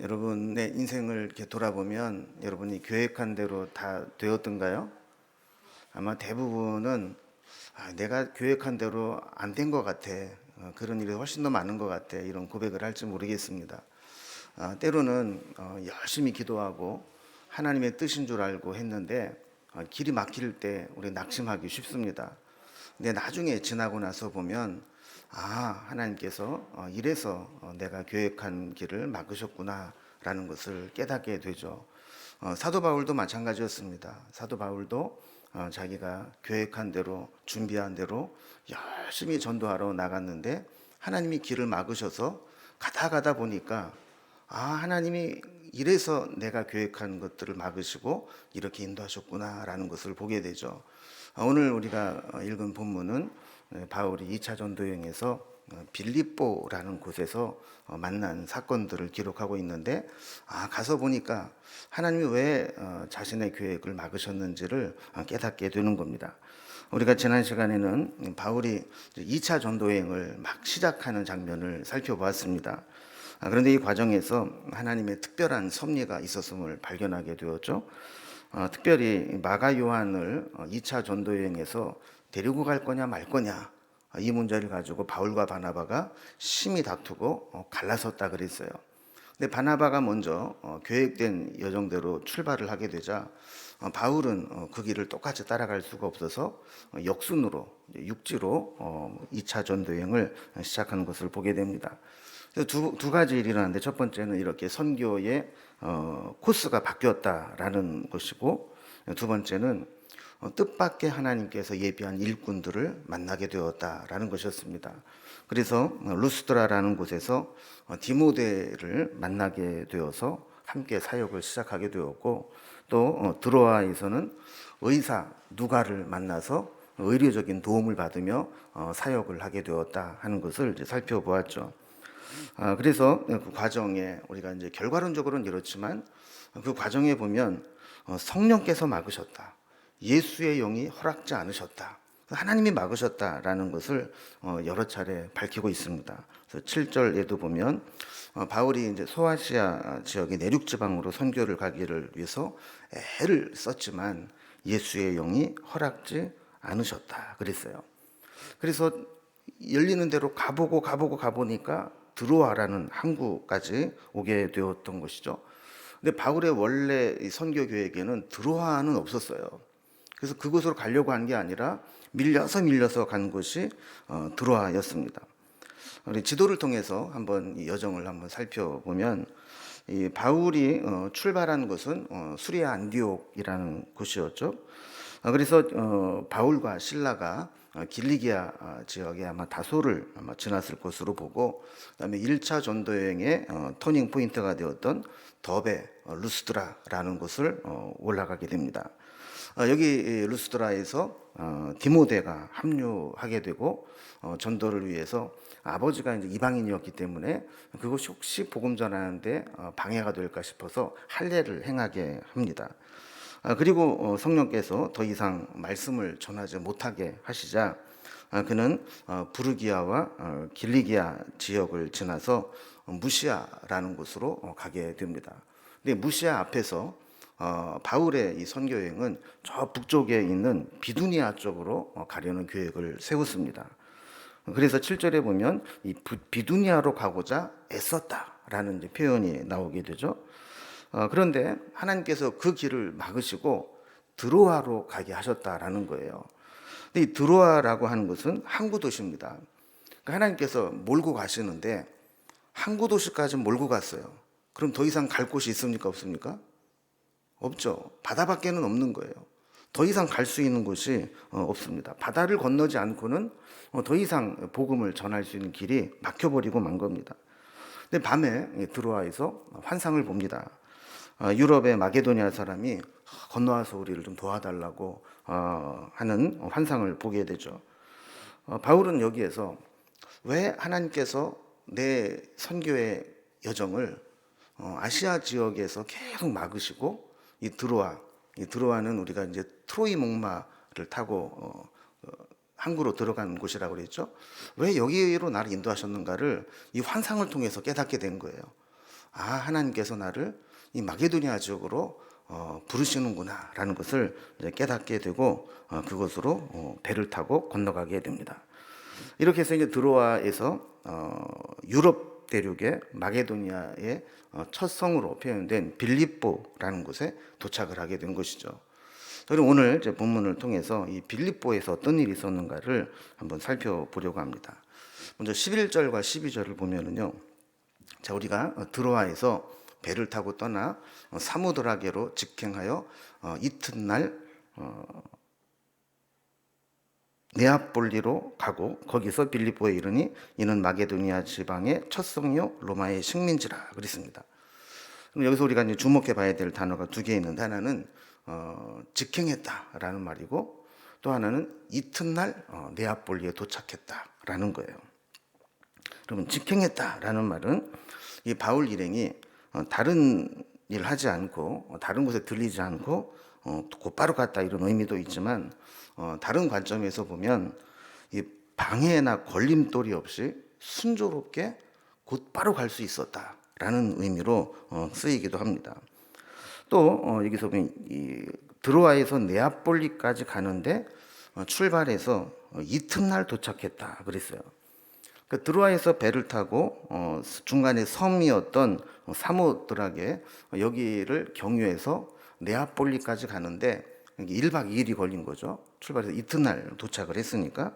여러분의 인생을 이렇게 돌아보면 여러분이 계획한 대로 다 되었던가요? 아마 대부분은 내가 계획한 대로 안 된 것 같아. 그런 일이 훨씬 더 많은 것 같아. 이런 고백을 할지 모르겠습니다. 때로는 열심히 기도하고 하나님의 뜻인 줄 알고 했는데 길이 막힐 때 우리 낙심하기 쉽습니다. 근데 나중에 지나고 나서 보면 하나님께서 이래서 내가 계획한 길을 막으셨구나 라는 것을 깨닫게 되죠. 사도 바울도 마찬가지였습니다. 사도 바울도 자기가 계획한 대로 준비한 대로 열심히 전도하러 나갔는데 하나님이 길을 막으셔서 가다 보니까 하나님이 이래서 내가 계획한 것들을 막으시고 이렇게 인도하셨구나라는 것을 보게 되죠. 오늘 우리가 읽은 본문은 바울이 2차 전도 여행에서 빌립보라는 곳에서 만난 사건들을 기록하고 있는데 가서 보니까 하나님이 왜 자신의 계획을 막으셨는지를 깨닫게 되는 겁니다. 우리가 지난 시간에는 바울이 2차 전도 여행을 막 시작하는 장면을 살펴보았습니다. 그런데 이 과정에서 하나님의 특별한 섭리가 있었음을 발견하게 되었죠. 특별히 마가 요한을 2차 전도 여행에서 데리고 갈 거냐 말 거냐 이 문제를 가지고 바울과 바나바가 심히 다투고 갈라섰다 그랬어요. 근데 바나바가 먼저 계획된 여정대로 출발을 하게 되자 바울은 그 길을 똑같이 따라갈 수가 없어서 역순으로 육지로 2차 전도 여행을 시작하는 것을 보게 됩니다. 두 가지 일이 일어났는데 첫 번째는 이렇게 선교의 코스가 바뀌었다라는 것이고 두 번째는 뜻밖의 하나님께서 예비한 일꾼들을 만나게 되었다라는 것이었습니다. 그래서 루스드라라는 곳에서 디모데를 만나게 되어서 함께 사역을 시작하게 되었고 또 드로아에서는 의사 누가를 만나서 의료적인 도움을 받으며 사역을 하게 되었다 하는 것을 이제 살펴보았죠. 그래서 그 과정에 우리가 이제 결과론적으로는 이렇지만 그 과정에 보면 성령께서 막으셨다. 예수의 영이 허락지 않으셨다. 하나님이 막으셨다라는 것을 여러 차례 밝히고 있습니다. 그래서 7절에도 보면 바울이 이제 소아시아 지역의 내륙 지방으로 선교를 가기를 위해서 애를 썼지만 예수의 영이 허락지 않으셨다 그랬어요. 그래서 열리는 대로 가보니까 드로아라는 항구까지 오게 되었던 것이죠. 근데 바울의 원래 선교 계획에는 드로아는 없었어요. 그래서 그곳으로 가려고 한 게 아니라 밀려서 간 곳이 드로아였습니다. 우리 지도를 통해서 한번 이 여정을 한번 살펴보면 이 바울이 출발한 곳은 수리아 안디옥이라는 곳이었죠. 그래서 바울과 실라가 길리기아 지역에 아마 다소를 아마 지났을 것으로 보고 그다음에 1차 전도 여행의 터닝 포인트가 되었던 더베 루스드라라는 곳을 올라가게 됩니다. 여기 루스드라에서 디모데가 합류하게 되고 전도를 위해서 아버지가 이제 이방인이었기 때문에 그것이 혹시 복음 전하는데 방해가 될까 싶어서 할례를 행하게 합니다. 그리고 성령께서 더 이상 말씀을 전하지 못하게 하시자 그는 부르기아와 길리기아 지역을 지나서 무시아라는 곳으로 가게 됩니다. 근데 무시아 앞에서 바울의 이 선교 여행은 저 북쪽에 있는 비두니아 쪽으로 가려는 계획을 세웠습니다. 그래서 7절에 보면 이 비두니아로 가고자 애썼다라는 이제 표현이 나오게 되죠. 그런데 하나님께서 그 길을 막으시고 드로아로 가게 하셨다라는 거예요. 근데 이 드로아라고 하는 것은 항구 도시입니다. 그러니까 하나님께서 몰고 가시는데 항구 도시까지 몰고 갔어요. 그럼 더 이상 갈 곳이 있습니까? 없습니까? 없죠. 바다밖에는 없는 거예요. 더 이상 갈 수 있는 곳이 없습니다. 바다를 건너지 않고는 더 이상 복음을 전할 수 있는 길이 막혀버리고 만 겁니다. 근데 밤에 드로아에서 환상을 봅니다. 유럽의 마게도니아 사람이 건너와서 우리를 좀 도와달라고 하는 환상을 보게 되죠. 바울은 여기에서 왜 하나님께서 내 선교의 여정을 아시아 지역에서 계속 막으시고 이 드로아는 우리가 이제 트로이 목마를 타고 항구로 들어간 곳이라고 그랬죠. 왜 여기로 나를 인도하셨는가를 이 환상을 통해서 깨닫게 된 거예요. 하나님께서 나를 이 마게도니아 지역으로 부르시는구나라는 것을 이제 깨닫게 되고 그곳으로 배를 타고 건너가게 됩니다. 이렇게 해서 이제 드로아에서 유럽 대륙의 마게도니아의 첫 성으로 표현된 빌립보라는 곳에 도착을 하게 된 것이죠. 그럼 오늘 이제 본문을 통해서 이 빌립보에서 어떤 일이 있었는가를 한번 살펴보려고 합니다. 먼저 11절과 12절을 보면은요. 자, 우리가 드로아에서 배를 타고 떠나 사모드라게로 직행하여 이튿날 네아폴리로 가고 거기서 빌립보에 이르니 이는 마게도니아 지방의 첫 성요 로마의 식민지라 그랬습니다. 그럼 여기서 우리가 이제 주목해 봐야 될 단어가 두 개 있는데 하나는 직행했다라는 말이고 또 하나는 이튿날 네아폴리에 도착했다라는 거예요. 그러면 직행했다라는 말은 이 바울 일행이 다른 일 하지 않고 다른 곳에 들리지 않고 곧바로 갔다 이런 의미도 있지만 다른 관점에서 보면 이 방해나 걸림돌이 없이 순조롭게 곧바로 갈 수 있었다라는 의미로 쓰이기도 합니다. 또 여기서 보면 이 드로아에서 네아폴리까지 가는데 출발해서 이튿날 도착했다 그랬어요. 그 드로아에서 배를 타고 중간에 섬이었던 사모드라게 여기를 경유해서 네아폴리까지 가는데 1박 2일이 걸린 거죠. 출발해서 이튿날 도착을 했으니까.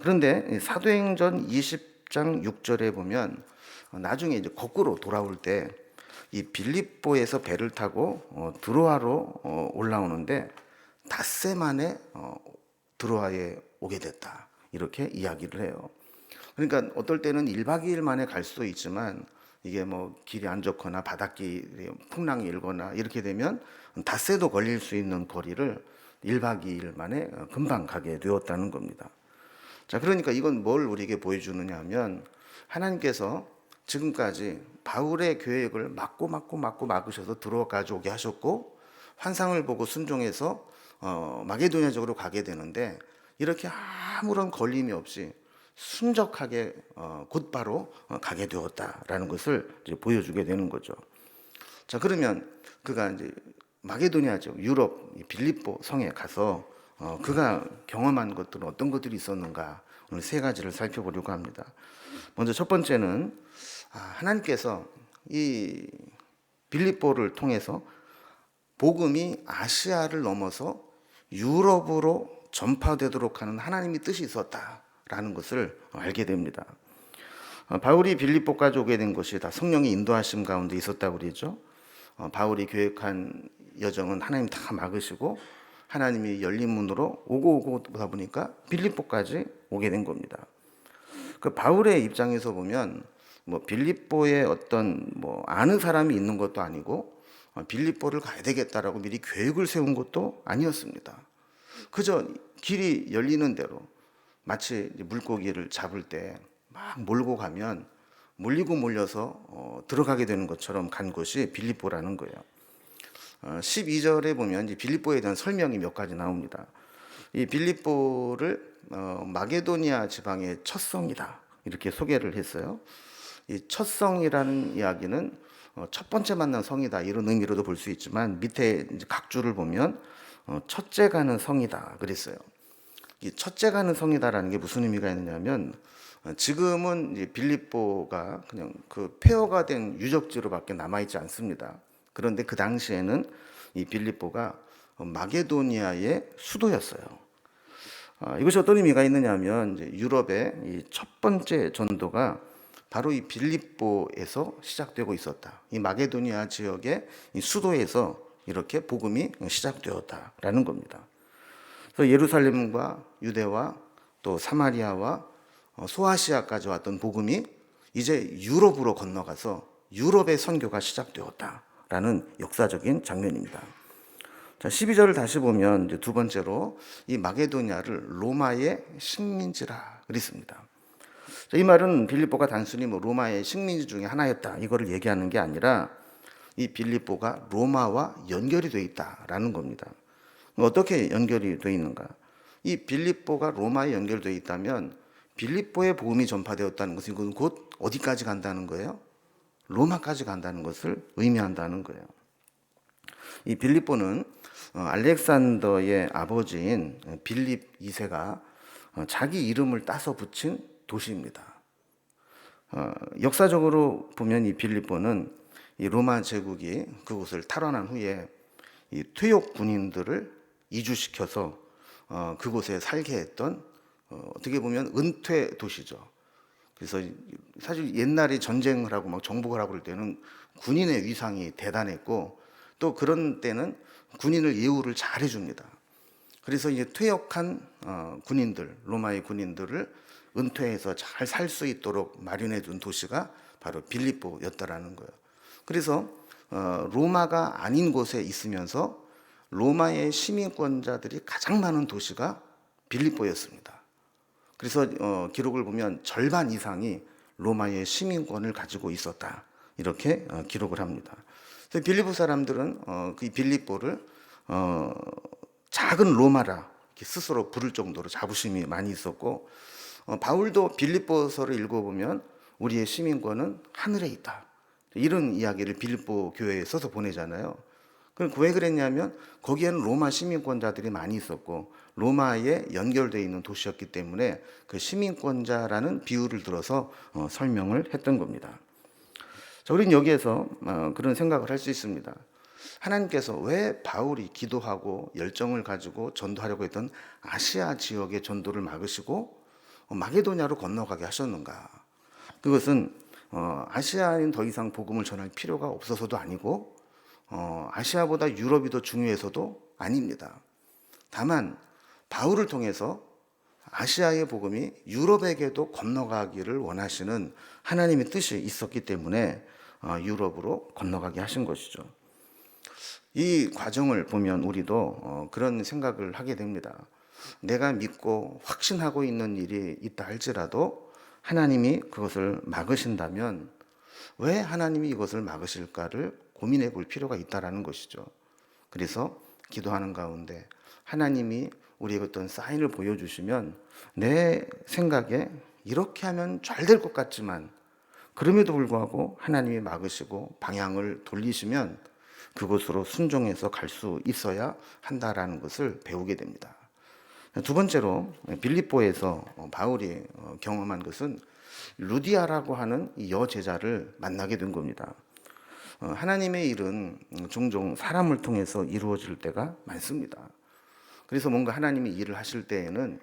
그런데 사도행전 20장 6절에 보면 나중에 이제 거꾸로 돌아올 때 이 빌립보에서 배를 타고 드로아로 올라오는데 닷새 만에 드로아에 오게 됐다. 이렇게 이야기를 해요. 그러니까 어떨 때는 1박 2일 만에 갈 수도 있지만 이게 뭐 길이 안 좋거나 바닷길이 풍랑이 일거나 이렇게 되면 닷새도 걸릴 수 있는 거리를 1박 2일 만에 금방 가게 되었다는 겁니다. 자, 그러니까 이건 뭘 우리에게 보여주느냐 하면 하나님께서 지금까지 바울의 계획을 막으셔서 드로아까지 오게 하셨고 환상을 보고 순종해서 마게도니아적으로 가게 되는데 이렇게 아무런 걸림이 없이 순적하게 곧바로 가게 되었다라는 것을 이제 보여주게 되는 거죠. 자, 그러면 그가 이제 마게도니아죠, 유럽 빌립보 성에 가서 그가 경험한 것들은 어떤 것들이 있었는가 오늘 세 가지를 살펴보려고 합니다. 먼저 첫 번째는 하나님께서 이 빌립보를 통해서 복음이 아시아를 넘어서 유럽으로 전파되도록 하는 하나님의 뜻이 있었다라는 것을 알게 됩니다. 바울이 빌립보까지 오게 된 것이 다 성령의 인도하심 가운데 있었다고 그러죠. 바울이 계획한 여정은 하나님 다 막으시고 하나님이 열린 문으로 오고 보다 보니까 빌립보까지 오게 된 겁니다. 그 바울의 입장에서 보면 뭐 빌립보에 어떤 뭐 아는 사람이 있는 것도 아니고 빌립보를 가야 되겠다라고 미리 계획을 세운 것도 아니었습니다. 그저 길이 열리는 대로 마치 물고기를 잡을 때 막 몰고 가면 몰리고 몰려서 들어가게 되는 것처럼 간 곳이 빌립보라는 거예요. 12절에 보면 이제 빌립보에 대한 설명이 몇 가지 나옵니다. 이 빌립보를 마게도니아 지방의 첫 성이다 이렇게 소개를 했어요. 이 첫 성이라는 이야기는 첫 번째 만난 성이다 이런 의미로도 볼 수 있지만 밑에 이제 각 줄을 보면 첫째 가는 성이다 그랬어요. 이 첫째 가는 성이다라는 게 무슨 의미가 있느냐면 지금은 이제 빌립보가 그냥 그 폐허가 된 유적지로밖에 남아 있지 않습니다. 그런데 그 당시에는 이 빌립보가 마게도니아의 수도였어요. 이것이 어떤 의미가 있느냐면 이제 유럽의 이 첫 번째 전도가 바로 이 빌립보에서 시작되고 있었다. 이 마게도니아 지역의 이 수도에서 이렇게 복음이 시작되었다라는 겁니다. 그래서 예루살렘과 유대와 또 사마리아와 소아시아까지 왔던 복음이 이제 유럽으로 건너가서 유럽의 선교가 시작되었다라는 역사적인 장면입니다. 자, 12절을 다시 보면 이제 두 번째로 이 마게도니아를 로마의 식민지라 그랬습니다. 이 말은 빌립보가 단순히 뭐 로마의 식민지 중에 하나였다 이거를 얘기하는 게 아니라 이 빌립보가 로마와 연결이 되어 있다라는 겁니다. 어떻게 연결이 되어 있는가? 이 빌립보가 로마에 연결되어 있다면 빌립보의 복음이 전파되었다는 것은 이건 곧 어디까지 간다는 거예요? 로마까지 간다는 것을 의미한다는 거예요. 이 빌립보는 알렉산더의 아버지인 빌립 2세가 자기 이름을 따서 붙인 도시입니다. 역사적으로 보면 이 빌립보는 이 로마 제국이 그곳을 탈환한 후에 이 퇴역 군인들을 이주시켜서 그곳에 살게 했던 어떻게 보면 은퇴 도시죠. 그래서 사실 옛날에 전쟁을 하고 막 정복을 하고 그럴 때는 군인의 위상이 대단했고 또 그런 때는 군인을 예우를 잘 해줍니다. 그래서 이제 퇴역한 군인들, 로마의 군인들을 은퇴해서 잘 살 수 있도록 마련해 준 도시가 바로 빌립보였다라는 거예요. 그래서 로마가 아닌 곳에 있으면서 로마의 시민권자들이 가장 많은 도시가 빌립보였습니다. 그래서 기록을 보면 절반 이상이 로마의 시민권을 가지고 있었다. 이렇게 기록을 합니다. 그래서 빌립보 사람들은 그 빌립보를 작은 로마라 스스로 부를 정도로 자부심이 많이 있었고 바울도 빌립보서를 읽어보면 우리의 시민권은 하늘에 있다. 이런 이야기를 빌립보 교회에 써서 보내잖아요. 그럼 왜 그랬냐면 거기에는 로마 시민권자들이 많이 있었고 로마에 연결되어 있는 도시였기 때문에 그 시민권자라는 비유를 들어서 설명을 했던 겁니다. 자, 우리는 여기에서 그런 생각을 할 수 있습니다. 하나님께서 왜 바울이 기도하고 열정을 가지고 전도하려고 했던 아시아 지역의 전도를 막으시고 마게도냐로 건너가게 하셨는가? 그것은 아시아는 더 이상 복음을 전할 필요가 없어서도 아니고 아시아보다 유럽이 더 중요해서도 아닙니다. 다만 바울을 통해서 아시아의 복음이 유럽에게도 건너가기를 원하시는 하나님의 뜻이 있었기 때문에 유럽으로 건너가게 하신 것이죠. 이 과정을 보면 우리도 그런 생각을 하게 됩니다. 내가 믿고 확신하고 있는 일이 있다 할지라도 하나님이 그것을 막으신다면 왜 하나님이 이것을 막으실까를 고민해 볼 필요가 있다라는 것이죠. 그래서 기도하는 가운데 하나님이 우리에게 어떤 사인을 보여주시면 내 생각에 이렇게 하면 잘 될 것 같지만 그럼에도 불구하고 하나님이 막으시고 방향을 돌리시면 그곳으로 순종해서 갈 수 있어야 한다라는 것을 배우게 됩니다. 두 번째로 빌립보에서 바울이 경험한 것은 루디아라고 하는 이 여제자를 만나게 된 겁니다. 하나님의 일은 종종 사람을 통해서 이루어질 때가 많습니다. 그래서 뭔가 하나님이 일을 하실 때에는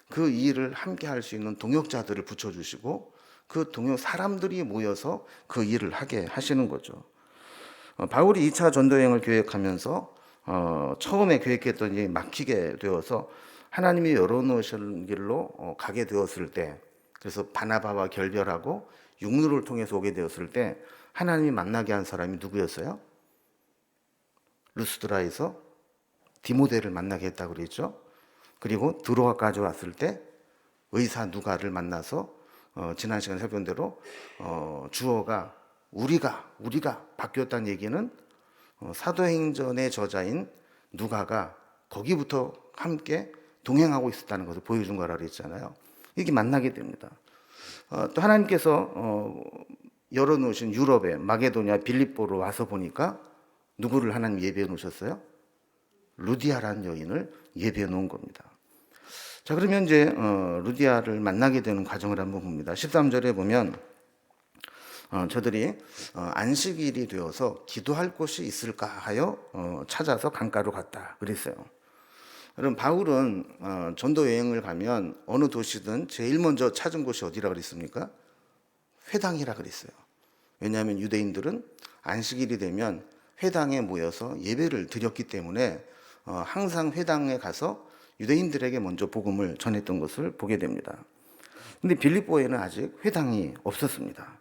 그 일을 함께 할 수 있는 동역자들을 붙여주시고 그 동역 사람들이 모여서 그 일을 하게 하시는 거죠. 바울이 2차 전도여행을 계획하면서 처음에 계획했던 일이 막히게 되어서 하나님이 열어놓으신 길로 가게 되었을 때, 그래서 바나바와 결별하고 육로를 통해서 오게 되었을 때 하나님이 만나게 한 사람이 누구였어요? 루스드라에서 디모데를 만나게 했다고 그랬죠. 그리고 드로아까지 왔을 때 의사 누가를 만나서 지난 시간에 살펴본 대로 주어가 우리가 바뀌었다는 얘기는 사도행전의 저자인 누가가 거기부터 함께 동행하고 있었다는 것을 보여준 거라 그랬잖아요. 이게 만나게 됩니다. 또 하나님께서 열어놓으신 유럽에 마게도냐 빌립보로 와서 보니까 누구를 하나님 예배해 놓으셨어요? 루디아라는 여인을 예배해 놓은 겁니다. 자, 그러면 이제 루디아를 만나게 되는 과정을 한번 봅니다. 13절에 보면 저들이 안식일이 되어서 기도할 곳이 있을까 하여 찾아서 강가로 갔다 그랬어요. 그럼 바울은 전도 여행을 가면 어느 도시든 제일 먼저 찾은 곳이 어디라 그랬습니까? 회당이라 그랬어요. 왜냐하면 유대인들은 안식일이 되면 회당에 모여서 예배를 드렸기 때문에 항상 회당에 가서 유대인들에게 먼저 복음을 전했던 것을 보게 됩니다. 근데 빌립보에는 아직 회당이 없었습니다.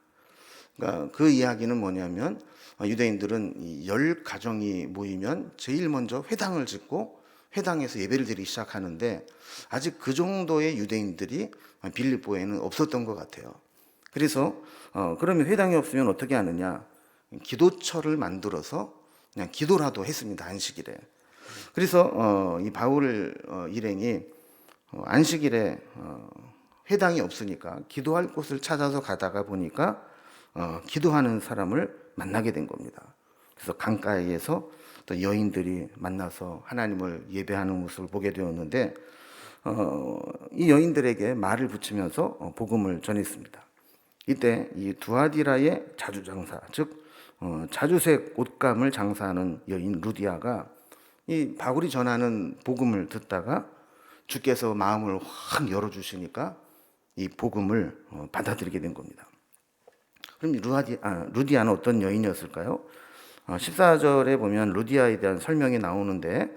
그러니까 그 이야기는 뭐냐면 유대인들은 10가정이 모이면 제일 먼저 회당을 짓고 회당에서 예배를 드리기 시작하는데 아직 그 정도의 유대인들이 빌립보에는 없었던 것 같아요. 그래서 그러면 회당이 없으면 어떻게 하느냐? 기도처를 만들어서 그냥 기도라도 했습니다. 안식일에. 그래서 이 바울 일행이 안식일에 회당이 없으니까 기도할 곳을 찾아서 가다가 보니까 기도하는 사람을 만나게 된 겁니다. 그래서 강가에서 또 여인들이 만나서 하나님을 예배하는 모습을 보게 되었는데 이 여인들에게 말을 붙이면서 복음을 전했습니다. 이때 이 두아디라의 자주장사, 즉 자주색 옷감을 장사하는 여인 루디아가 이 바울이 전하는 복음을 듣다가 주께서 마음을 확 열어주시니까 이 복음을 받아들이게 된 겁니다. 그럼 루디아는 어떤 여인이었을까요? 14절에 보면 루디아에 대한 설명이 나오는데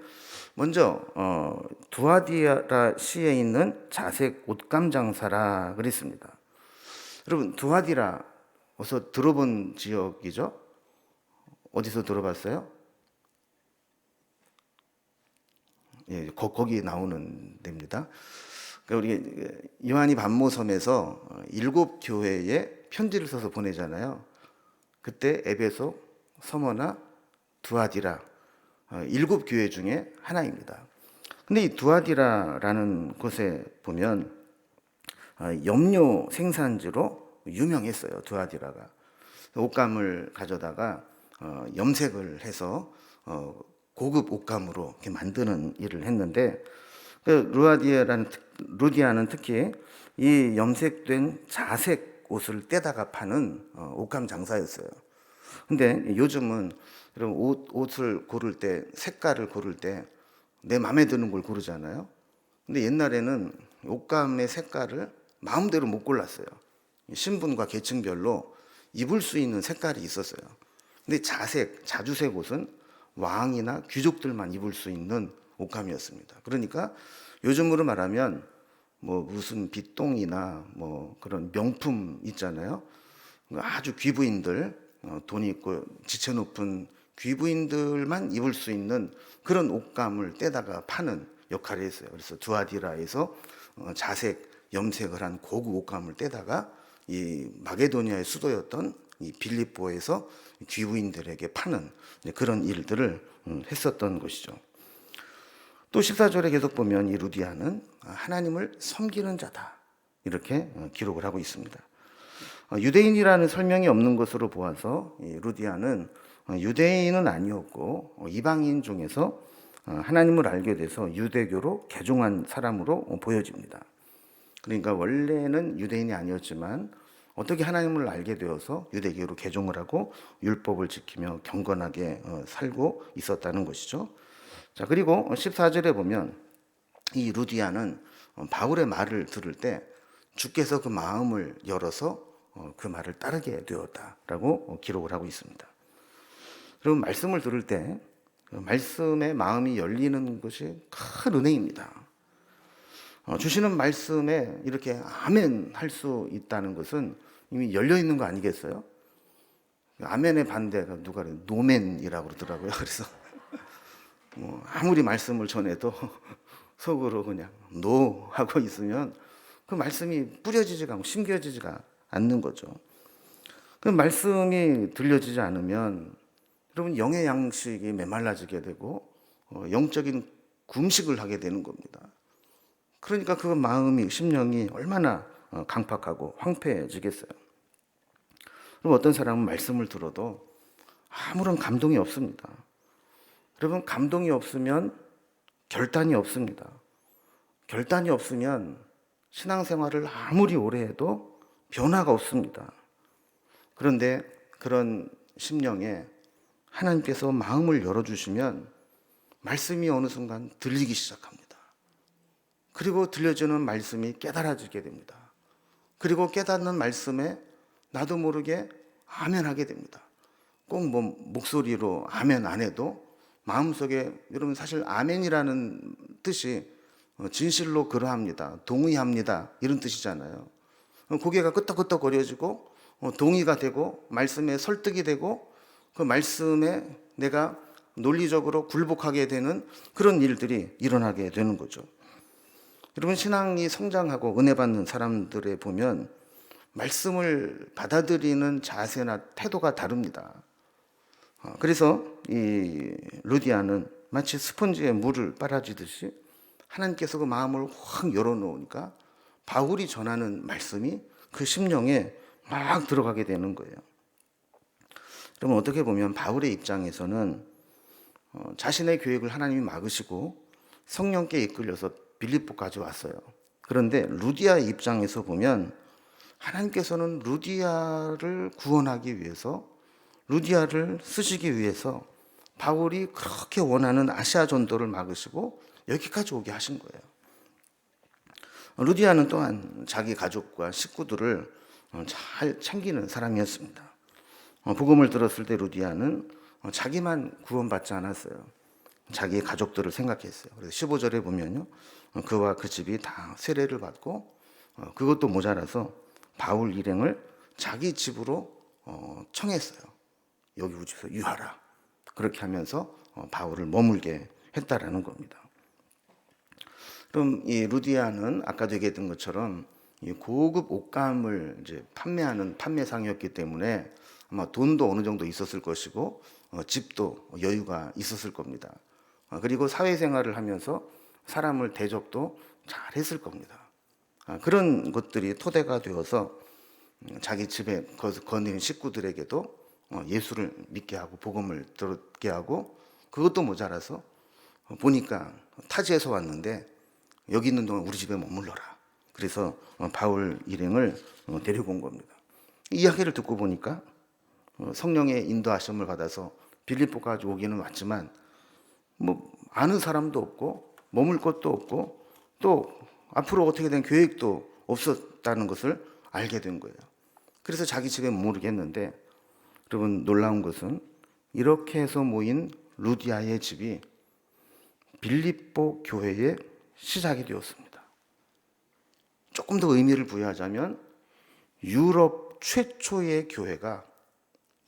먼저 두아디라 시에 있는 자색 옷감 장사라 그랬습니다. 여러분 두아디라 어서 들어본 지역이죠? 어디서 들어봤어요? 예, 거기 나오는 데입니다. 그러니까 우리 요한이 반모섬에서 7교회에 편지를 써서 보내잖아요. 그때 에베소, 서머나, 두아디라 7교회 중에 하나입니다. 근데 이 두아디라라는 곳에 보면 염료 생산지로 유명했어요. 두아디라가 옷감을 가져다가 염색을 해서 고급 옷감으로 이렇게 만드는 일을 했는데 루디아는 특히 이 염색된 자색 옷을 떼다가 파는 옷감 장사였어요. 근데 요즘은 여러분 옷을 고를 때 색깔을 고를 때 내 마음에 드는 걸 고르잖아요. 근데 옛날에는 옷감의 색깔을 마음대로 못 골랐어요. 신분과 계층별로 입을 수 있는 색깔이 있었어요. 근데 자주색 옷은 왕이나 귀족들만 입을 수 있는 옷감이었습니다. 그러니까 요즘으로 말하면 뭐 무슨 빗동이나 뭐 그런 명품 있잖아요. 아주 귀부인들, 돈이 있고 지체 높은 귀부인들만 입을 수 있는 그런 옷감을 떼다가 파는 역할을 했어요. 그래서 두아디라에서 자색 염색을 한 고급 옷감을 떼다가 이 마게도니아의 수도였던 이 빌립보에서 귀부인들에게 파는 그런 일들을 했었던 것이죠. 또 14절에 계속 보면 이 루디아는 하나님을 섬기는 자다 이렇게 기록을 하고 있습니다. 유대인이라는 설명이 없는 것으로 보아서 이 루디아는 유대인은 아니었고 이방인 중에서 하나님을 알게 돼서 유대교로 개종한 사람으로 보여집니다. 그러니까 원래는 유대인이 아니었지만 어떻게 하나님을 알게 되어서 유대교로 개종을 하고 율법을 지키며 경건하게 살고 있었다는 것이죠. 자, 그리고 14절에 보면 이 루디아는 바울의 말을 들을 때 주께서 그 마음을 열어서 그 말을 따르게 되었다라고 기록을 하고 있습니다. 여러분 말씀을 들을 때 말씀의 마음이 열리는 것이 큰 은혜입니다. 주시는 말씀에 이렇게 아멘 할 수 있다는 것은 이미 열려 있는 거 아니겠어요? 아멘의 반대가 누가 그래요? 노멘이라고 그러더라고요. 그래서 뭐 아무리 말씀을 전해도 속으로 그냥 노 하고 있으면 그 말씀이 뿌려지지가 않고 심겨지지가 않는 거죠. 그 말씀이 들려지지 않으면 여러분 영의 양식이 메말라지게 되고 영적인 금식을 하게 되는 겁니다. 그러니까 그 마음이 심령이 얼마나 강팍하고 황폐해지겠어요. 그럼 어떤 사람은 말씀을 들어도 아무런 감동이 없습니다. 여러분 감동이 없으면 결단이 없습니다. 결단이 없으면 신앙생활을 아무리 오래 해도 변화가 없습니다. 그런데 그런 심령에 하나님께서 마음을 열어주시면 말씀이 어느 순간 들리기 시작합니다. 그리고 들려주는 말씀이 깨달아지게 됩니다. 그리고 깨닫는 말씀에 나도 모르게 아멘 하게 됩니다. 꼭 뭐 목소리로 아멘 안 해도 마음속에 여러분 사실 아멘이라는 뜻이 진실로 그러합니다. 동의합니다. 이런 뜻이잖아요. 고개가 끄덕끄덕거려지고 동의가 되고 말씀에 설득이 되고 그 말씀에 내가 논리적으로 굴복하게 되는 그런 일들이 일어나게 되는 거죠. 여러분 신앙이 성장하고 은혜 받는 사람들에 보면 말씀을 받아들이는 자세나 태도가 다릅니다. 그래서 이 루디아는 마치 스펀지에 물을 빨아주듯이 하나님께서 그 마음을 확 열어놓으니까 바울이 전하는 말씀이 그 심령에 막 들어가게 되는 거예요. 그러면 어떻게 보면 바울의 입장에서는 자신의 계획을 하나님이 막으시고 성령께 이끌려서 빌립보까지 왔어요. 그런데 루디아의 입장에서 보면 하나님께서는 루디아를 구원하기 위해서, 루디아를 쓰시기 위해서 바울이 그렇게 원하는 아시아 전도를 막으시고 여기까지 오게 하신 거예요. 루디아는 또한 자기 가족과 식구들을 잘 챙기는 사람이었습니다. 복음을 들었을 때 루디아는 자기만 구원받지 않았어요. 자기의 가족들을 생각했어요. 그래서 15절에 보면요, 그와 그 집이 다 세례를 받고 그것도 모자라서 바울 일행을 자기 집으로 청했어요. 여기 우리 집에서 유하라. 그렇게 하면서 바울을 머물게 했다라는 겁니다. 그럼 이 루디아는 아까도 얘기했던 것처럼 이 고급 옷감을 이제 판매하는 판매상이었기 때문에 아마 돈도 어느 정도 있었을 것이고 집도 여유가 있었을 겁니다. 그리고 사회생활을 하면서 사람을 대접도 잘 했을 겁니다. 그런 것들이 토대가 되어서 자기 집에 거느린 식구들에게도 예수를 믿게 하고 복음을 듣게 하고, 그것도 모자라서 보니까 타지에서 왔는데 여기 있는 동안 우리 집에 머물러라. 그래서 바울 일행을 데리고 온 겁니다. 이야기를 듣고 보니까 성령의 인도하심을 받아서 빌립보까지 오기는 왔지만 뭐 아는 사람도 없고 머물 것도 없고 또 앞으로 어떻게 된 계획도 없었다는 것을 알게 된 거예요. 그래서 자기 집에 머무르겠는데, 여러분 놀라운 것은 이렇게 해서 모인 루디아의 집이 빌립보 교회의 시작이 되었습니다. 조금 더 의미를 부여하자면 유럽 최초의 교회가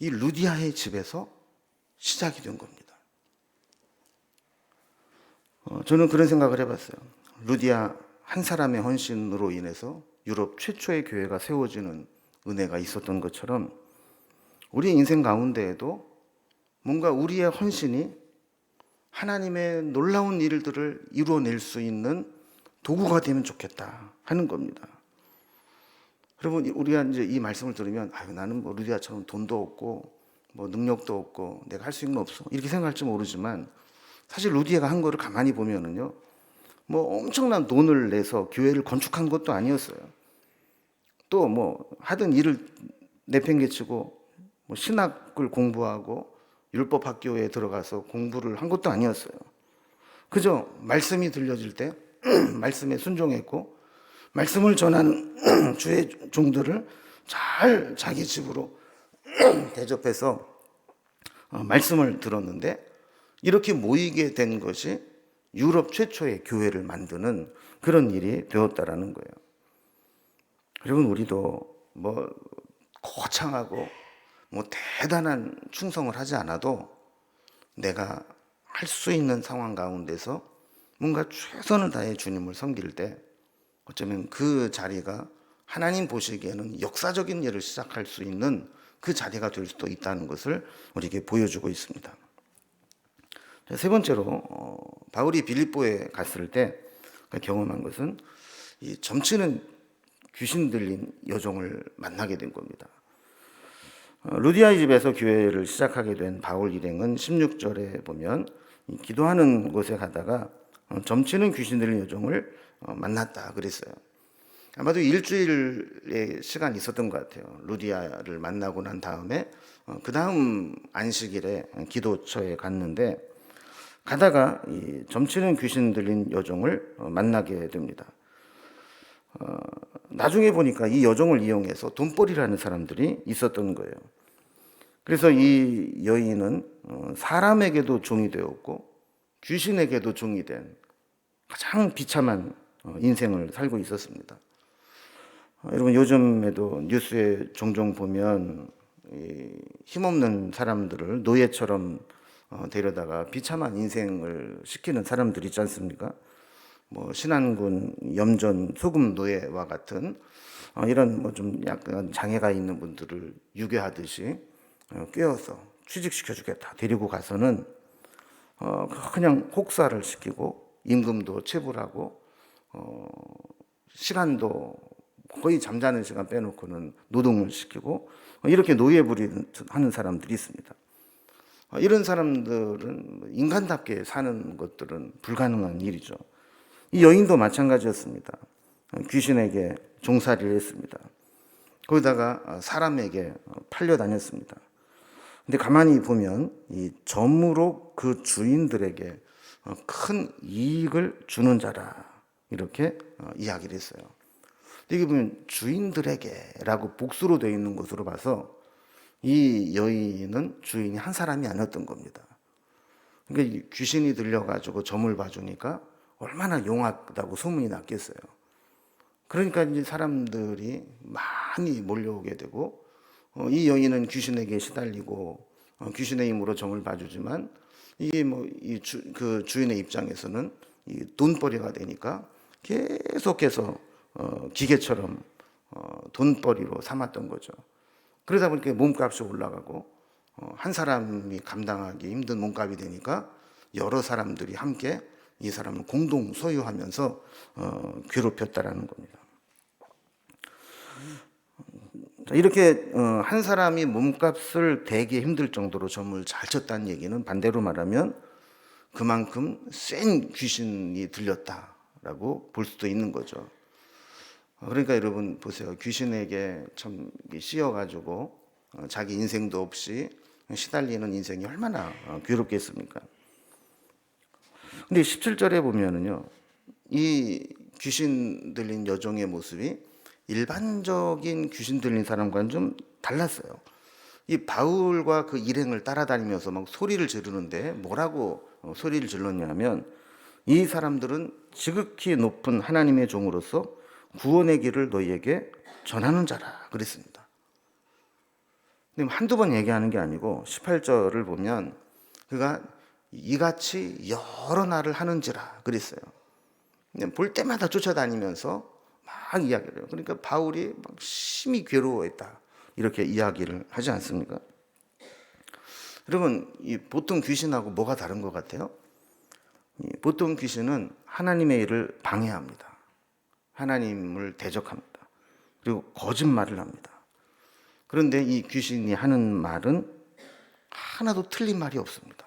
이 루디아의 집에서 시작이 된 겁니다. 저는 그런 생각을 해봤어요. 루디아 한 사람의 헌신으로 인해서 유럽 최초의 교회가 세워지는 은혜가 있었던 것처럼 우리의 인생 가운데에도 뭔가 우리의 헌신이 하나님의 놀라운 일들을 이루어낼 수 있는 도구가 되면 좋겠다 하는 겁니다. 여러분, 우리가 이제 이 말씀을 들으면 나는 뭐 루디아처럼 돈도 없고 뭐 능력도 없고 내가 할 수 있는 거 없어 이렇게 생각할지 모르지만, 사실 루디아가 한 거를 가만히 보면은요, 뭐 엄청난 돈을 내서 교회를 건축한 것도 아니었어요. 또 뭐 하던 일을 내팽개치고 뭐 신학을 공부하고 율법학교에 들어가서 공부를 한 것도 아니었어요. 그저 말씀이 들려질 때 말씀에 순종했고 말씀을 전하는 주의 종들을 잘 자기 집으로 대접해서 말씀을 들었는데, 이렇게 모이게 된 것이 유럽 최초의 교회를 만드는 그런 일이 되었다라는 거예요. 여러분, 우리도 뭐 거창하고 뭐 대단한 충성을 하지 않아도 내가 할 수 있는 상황 가운데서 뭔가 최선을 다해 주님을 섬길 때 어쩌면 그 자리가 하나님 보시기에는 역사적인 일을 시작할 수 있는 그 자리가 될 수도 있다는 것을 우리에게 보여주고 있습니다. 세 번째로 바울이 빌립보에 갔을 때 경험한 것은 이 점치는 귀신 들린 여종을 만나게 된 겁니다. 루디아의 집에서 교회를 시작하게 된 바울 일행은 16절에 보면 기도하는 곳에 가다가 점치는 귀신 들린 여종을 만났다 그랬어요. 아마도 일주일의 시간이 있었던 것 같아요. 루디아를 만나고 난 다음에 그 다음 안식일에 기도처에 갔는데, 가다가 이 점치는 귀신 들린 여종을 만나게 됩니다. 나중에 보니까 이 여종을 이용해서 돈벌이라는 사람들이 있었던 거예요. 그래서 이 여인은 사람에게도 종이 되었고 귀신에게도 종이 된 가장 비참한 인생을 살고 있었습니다. 여러분, 요즘에도 뉴스에 종종 보면 힘없는 사람들을 노예처럼 데려다가 비참한 인생을 시키는 사람들이 있지 않습니까? 뭐 신안군 염전 소금 노예와 같은 이런 뭐 좀 약간 장애가 있는 분들을 유괴하듯이 꿰어서 취직시켜주겠다 데리고 가서는 그냥 혹사를 시키고 임금도 체불하고 시간도 거의 잠자는 시간 빼놓고는 노동을 시키고 이렇게 노예부리를 하는 사람들이 있습니다. 이런 사람들은 인간답게 사는 것들은 불가능한 일이죠. 이 여인도 마찬가지였습니다. 귀신에게 종살이를 했습니다. 거기다가 사람에게 팔려 다녔습니다. 근데 가만히 보면 이 점으로 그 주인들에게 큰 이익을 주는 자라 이렇게 이야기를 했어요. 여기 보면 주인들에게라고 복수로 되어 있는 것으로 봐서 이 여인은 주인이 한 사람이 아니었던 겁니다. 그러니까 귀신이 들려가지고 점을 봐주니까 얼마나 용하다고 소문이 났겠어요. 그러니까 이제 사람들이 많이 몰려오게 되고 이 여인은 귀신에게 시달리고 귀신의 힘으로 점을 봐주지만 이게 그 주인의 입장에서는 이 돈벌이가 되니까 계속해서 기계처럼 돈벌이로 삼았던 거죠. 그러다 보니까 몸값이 올라가고 한 사람이 감당하기 힘든 몸값이 되니까 여러 사람들이 함께 이 사람을 공동 소유하면서 괴롭혔다라는 겁니다. 이렇게 한 사람이 몸값을 대기 힘들 정도로 점을 잘 쳤다는 얘기는 반대로 말하면 그만큼 센 귀신이 들렸다라고 볼 수도 있는 거죠. 그러니까 여러분 보세요. 귀신에게 참 씌여가지고 자기 인생도 없이 시달리는 인생이 얼마나 괴롭겠습니까? 근데 17절에 보면은요, 이 귀신 들린 여종의 모습이 일반적인 귀신 들린 사람과는 좀 달랐어요. 이 바울과 그 일행을 따라다니면서 막 소리를 지르는데 뭐라고 소리를 질렀냐면 이 사람들은 지극히 높은 하나님의 종으로서 구원의 길을 너희에게 전하는 자라 그랬습니다. 근데 한두 번 얘기하는 게 아니고 18절을 보면 그가 이같이 여러 날을 하는지라 그랬어요. 볼 때마다 쫓아다니면서 막 이야기를 해요. 그러니까 바울이 막 심히 괴로워했다 이렇게 이야기를 하지 않습니까? 여러분 이 보통 귀신하고 뭐가 다른 것 같아요? 보통 귀신은 하나님의 일을 방해합니다. 하나님을 대적합니다. 그리고 거짓말을 합니다. 그런데 이 귀신이 하는 말은 하나도 틀린 말이 없습니다.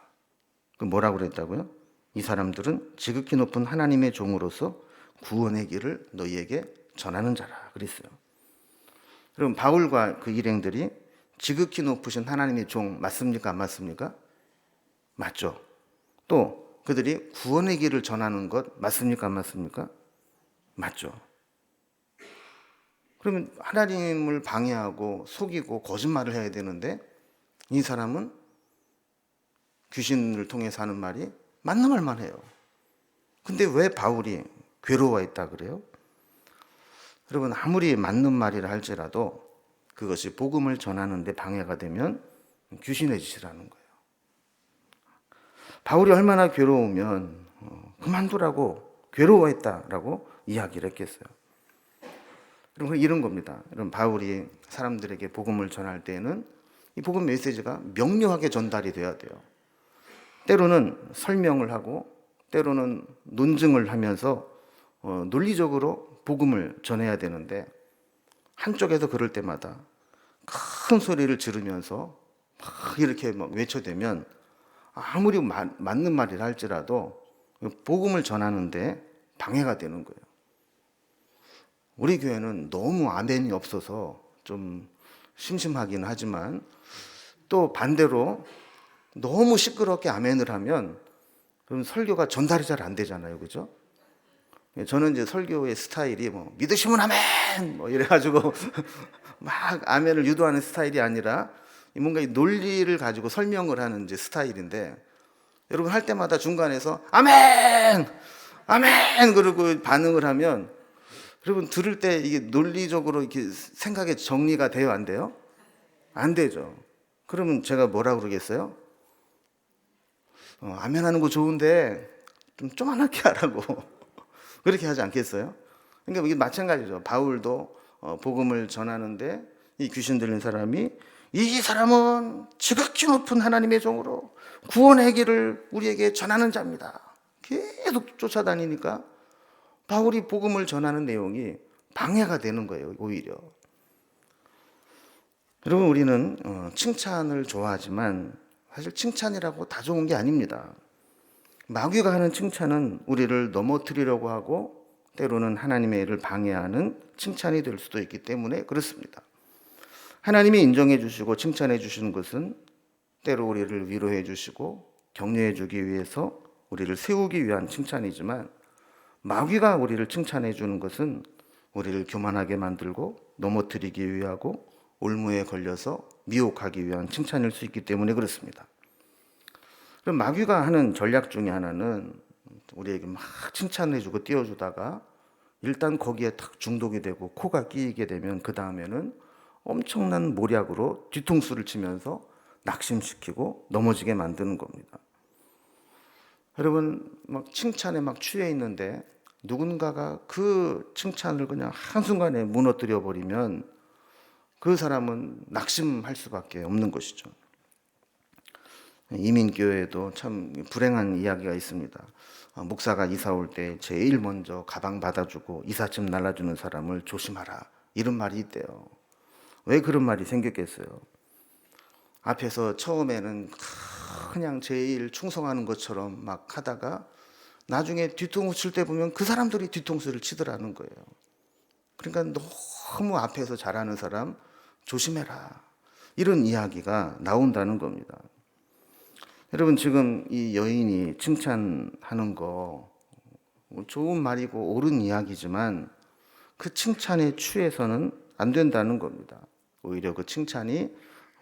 그 뭐라고 그랬다고요? 이 사람들은 지극히 높은 하나님의 종으로서 구원의 길을 너희에게 전하는 자라 그랬어요. 그럼 바울과 그 일행들이 지극히 높으신 하나님의 종 맞습니까? 안 맞습니까? 맞죠. 또 그들이 구원의 길을 전하는 것 맞습니까? 안 맞습니까? 맞죠. 그러면 하나님을 방해하고 속이고 거짓말을 해야 되는데 이 사람은 귀신을 통해서 하는 말이 맞는 말만 해요. 근데 왜 바울이 괴로워했다 그래요? 여러분 아무리 맞는 말이라 할지라도 그것이 복음을 전하는 데 방해가 되면 귀신의 짓이라는 거예요. 바울이 얼마나 괴로우면 그만두라고 괴로워했다라고 이야기를 했겠어요. 그럼 이런 겁니다. 그럼 바울이 사람들에게 복음을 전할 때에는 이 복음 메시지가 명료하게 전달이 돼야 돼요. 때로는 설명을 하고 때로는 논증을 하면서 논리적으로 복음을 전해야 되는데 한쪽에서 그럴 때마다 큰 소리를 지르면서 막 이렇게 막 외쳐대면 아무리 맞는 말이라 할지라도 복음을 전하는데 방해가 되는 거예요. 우리 교회는 너무 아멘이 없어서 좀 심심하긴 하지만 또 반대로 너무 시끄럽게 아멘을 하면 그럼 설교가 전달이 잘 안 되잖아요. 그죠? 저는 이제 설교의 스타일이 믿으시면 아멘! 이래가지고 막 아멘을 유도하는 스타일이 아니라 뭔가 이 논리를 가지고 설명을 하는 이제 스타일인데 여러분 할 때마다 중간에서 아멘! 아멘! 그러고 반응을 하면 여러분 들을 때 이게 논리적으로 이렇게 생각이 정리가 돼요? 안 돼요? 안 되죠. 그러면 제가 뭐라 그러겠어요? 아멘 하는 거 좋은데 좀 조그맣게 하라고 그렇게 하지 않겠어요? 그러니까 이게 마찬가지죠. 바울도 복음을 전하는데 이 귀신 들린 사람이 이 사람은 지극히 높은 하나님의 종으로 구원의 길을 우리에게 전하는 자입니다. 계속 쫓아다니니까 바울이 복음을 전하는 내용이 방해가 되는 거예요, 오히려. 여러분, 우리는 칭찬을 좋아하지만 사실 칭찬이라고 다 좋은 게 아닙니다. 마귀가 하는 칭찬은 우리를 넘어뜨리려고 하고 때로는 하나님의 일을 방해하는 칭찬이 될 수도 있기 때문에 그렇습니다. 하나님이 인정해 주시고 칭찬해 주시는 것은 때로 우리를 위로해 주시고 격려해 주기 위해서 우리를 세우기 위한 칭찬이지만, 마귀가 우리를 칭찬해 주는 것은 우리를 교만하게 만들고 넘어뜨리기 위하고 올무에 걸려서 미혹하기 위한 칭찬일 수 있기 때문에 그렇습니다. 그럼 마귀가 하는 전략 중에 하나는 우리에게 막 칭찬해 주고 띄워주다가 일단 거기에 탁 중독이 되고 코가 끼이게 되면 그 다음에는 엄청난 모략으로 뒤통수를 치면서 낙심시키고 넘어지게 만드는 겁니다. 여러분, 막 칭찬에 막 취해 있는데 누군가가 그 칭찬을 그냥 한순간에 무너뜨려 버리면 그 사람은 낙심할 수밖에 없는 것이죠. 이민교회에도 참 불행한 이야기가 있습니다. 목사가 이사 올 때 제일 먼저 가방 받아주고 이삿짐 날라주는 사람을 조심하라, 이런 말이 있대요. 왜 그런 말이 생겼겠어요? 앞에서 처음에는 그냥 제일 충성하는 것처럼 막 하다가 나중에 뒤통수 칠 때 보면 그 사람들이 뒤통수를 치더라는 거예요. 그러니까 너무 앞에서 잘하는 사람 조심해라, 이런 이야기가 나온다는 겁니다. 여러분, 지금 이 여인이 칭찬하는 거 좋은 말이고 옳은 이야기지만 그 칭찬에 취해서는 안 된다는 겁니다. 오히려 그 칭찬이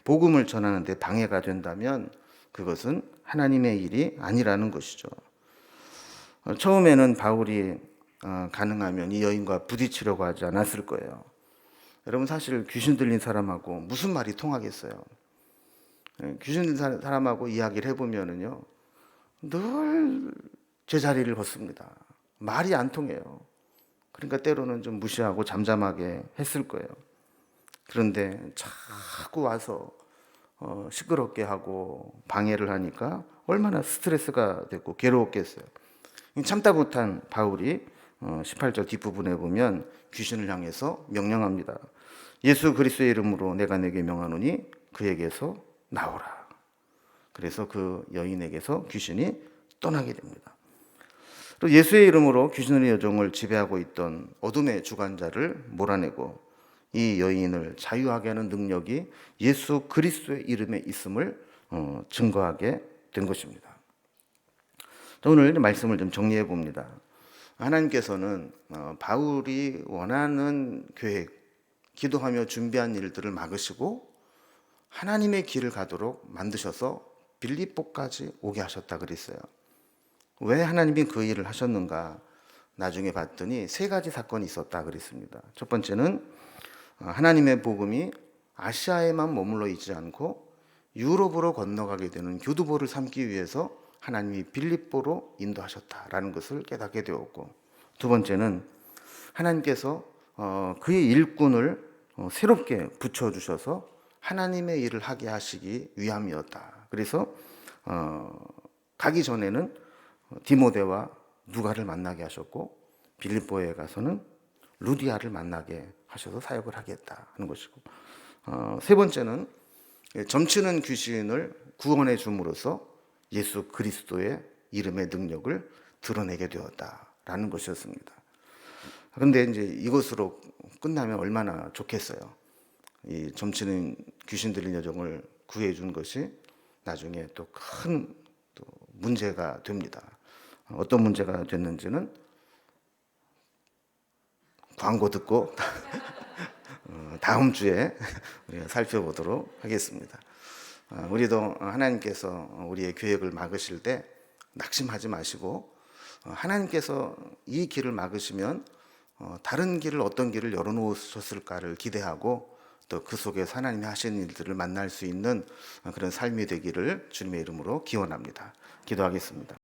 복음을 전하는 데 방해가 된다면 그것은 하나님의 일이 아니라는 것이죠. 처음에는 바울이 가능하면 이 여인과 부딪히려고 하지 않았을 거예요. 여러분, 사실 귀신 들린 사람하고 무슨 말이 통하겠어요? 귀신 들린 사람하고 이야기를 해보면은요, 늘 제자리를 걷습니다. 말이 안 통해요. 그러니까 때로는 좀 무시하고 잠잠하게 했을 거예요. 그런데 자꾸 와서 시끄럽게 하고 방해를 하니까 얼마나 스트레스가 됐고 괴로웠겠어요. 참다 못한 바울이 18절 뒷부분에 보면 귀신을 향해서 명령합니다. 예수 그리스도의 이름으로 내가 내게 명하노니 그에게서 나오라. 그래서 그 여인에게서 귀신이 떠나게 됩니다. 또 예수의 이름으로 귀신의 여종을 지배하고 있던 어둠의 주관자를 몰아내고 이 여인을 자유하게 하는 능력이 예수 그리스도의 이름에 있음을 증거하게 된 것입니다. 오늘 말씀을 좀 정리해 봅니다. 하나님께서는 바울이 원하는 계획, 기도하며 준비한 일들을 막으시고 하나님의 길을 가도록 만드셔서 빌립보까지 오게 하셨다 그랬어요. 왜 하나님이 그 일을 하셨는가? 나중에 봤더니 세 가지 사건이 있었다 그랬습니다. 첫 번째는 하나님의 복음이 아시아에만 머물러 있지 않고 유럽으로 건너가게 되는 교두보를 삼기 위해서 하나님이 빌립보로 인도하셨다라는 것을 깨닫게 되었고, 두 번째는 하나님께서 그의 일꾼을 새롭게 붙여주셔서 하나님의 일을 하게 하시기 위함이었다. 그래서 가기 전에는 디모데와 누가를 만나게 하셨고 빌립보에 가서는 루디아를 만나게 하셔서 사역을 하겠다 하는 것이고, 세 번째는 점치는 귀신을 구원해 줌으로써 예수 그리스도의 이름의 능력을 드러내게 되었다라는 것이었습니다. 그런데 이제 이것으로 끝나면 얼마나 좋겠어요. 이 점치는 귀신 들린 여종을 구해 준 것이 나중에 또 큰 문제가 됩니다. 어떤 문제가 됐는지는 광고 듣고 다음 주에 우리가 살펴보도록 하겠습니다. 우리도 하나님께서 우리의 계획을 막으실 때 낙심하지 마시고, 하나님께서 이 길을 막으시면 다른 길을 어떤 길을 열어놓으셨을까를 기대하고 또 그 속에서 하나님이 하시는 일들을 만날 수 있는 그런 삶이 되기를 주님의 이름으로 기원합니다. 기도하겠습니다.